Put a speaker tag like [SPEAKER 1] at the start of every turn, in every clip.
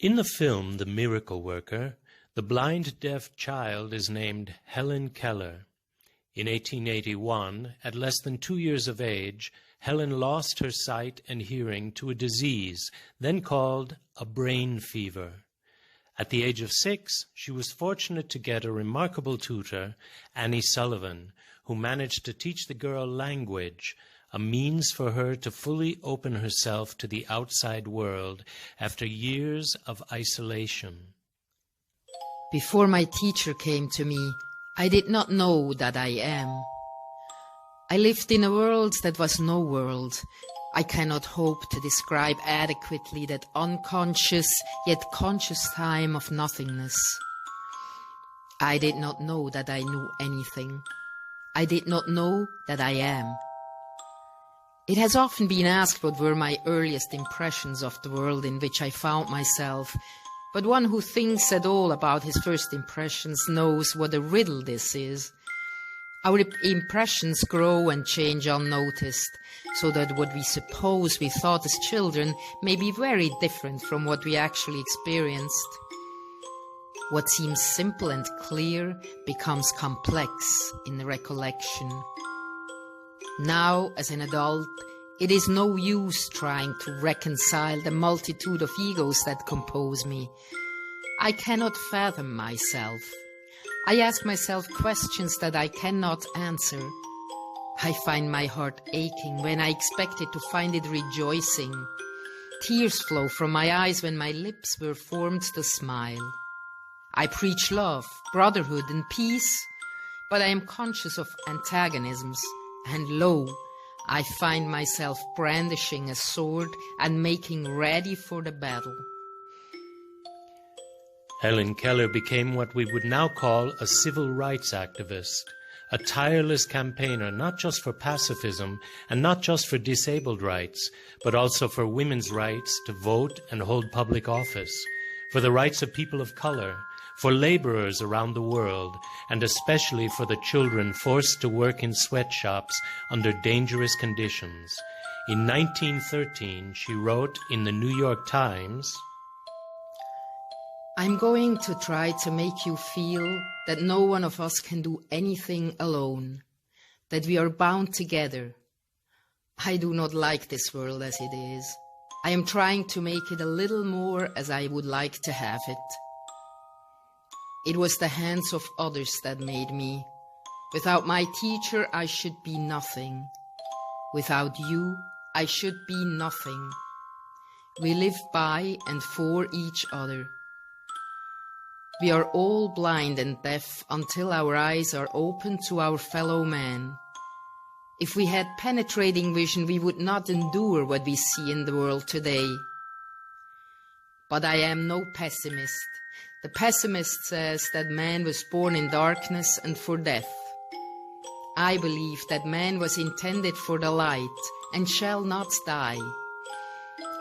[SPEAKER 1] In the film The Miracle Worker, the blind deaf child is named Helen Keller. In 1881, at less than 2 years of age, Helen lost her sight and hearing to a disease then called a brain fever. At the age of 6, she was fortunate to get a remarkable tutor, Annie Sullivan, who managed to teach the girl language, a means for her to fully open herself to the outside world after years of isolation.
[SPEAKER 2] Before my teacher came to me, I did not know that I am. I lived in a world that was no world. I cannot hope to describe adequately that unconscious yet conscious time of nothingness. I did not know that I knew anything. I did not know that I am. It has often been asked what were my earliest impressions of the world in which I found myself, but one who thinks at all about his first impressions knows what a riddle this is. Our impressions grow and change unnoticed, so that what we suppose we thought as children may be very different from what we actually experienced. What seems simple and clear becomes complex in the recollection. Now, as an adult, it is no use trying to reconcile the multitude of egos that compose me. I cannot fathom myself. I ask myself questions that I cannot answer. I find my heart aching when I expected to find it rejoicing. Tears flow from my eyes when my lips were formed to smile. I preach love, brotherhood, and peace, but I am conscious of antagonisms, and lo, I find myself brandishing a sword and making ready for the battle.
[SPEAKER 1] Helen Keller became what we would now call a civil rights activist, a tireless campaigner not just for pacifism and not just for disabled rights, but also for women's rights to vote and hold public office, for the rights of people of color, for laborers around the world, and especially for the children forced to work in sweatshops under dangerous conditions. In 1913, she wrote in the New York Times,
[SPEAKER 2] I'm going to try to make you feel that no one of us can do anything alone, that we are bound together. I do not like this world as it is. I am trying to make it a little more as I would like to have it. It was the hands of others that made me. Without my teacher, I should be nothing. Without you, I should be nothing. We live by and for each other. We are all blind and deaf until our eyes are open to our fellow man. If we had penetrating vision, we would not endure what we see in the world today. But I am no pessimist. The pessimist says that man was born in darkness and for death. I believe that man was intended for the light and shall not die.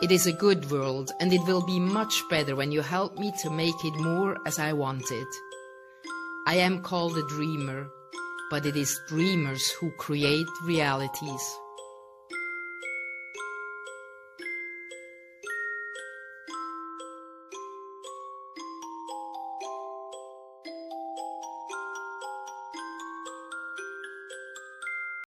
[SPEAKER 2] It is a good world, and it will be much better when you help me to make it more as I want it. I am called a dreamer, but it is dreamers who create realities.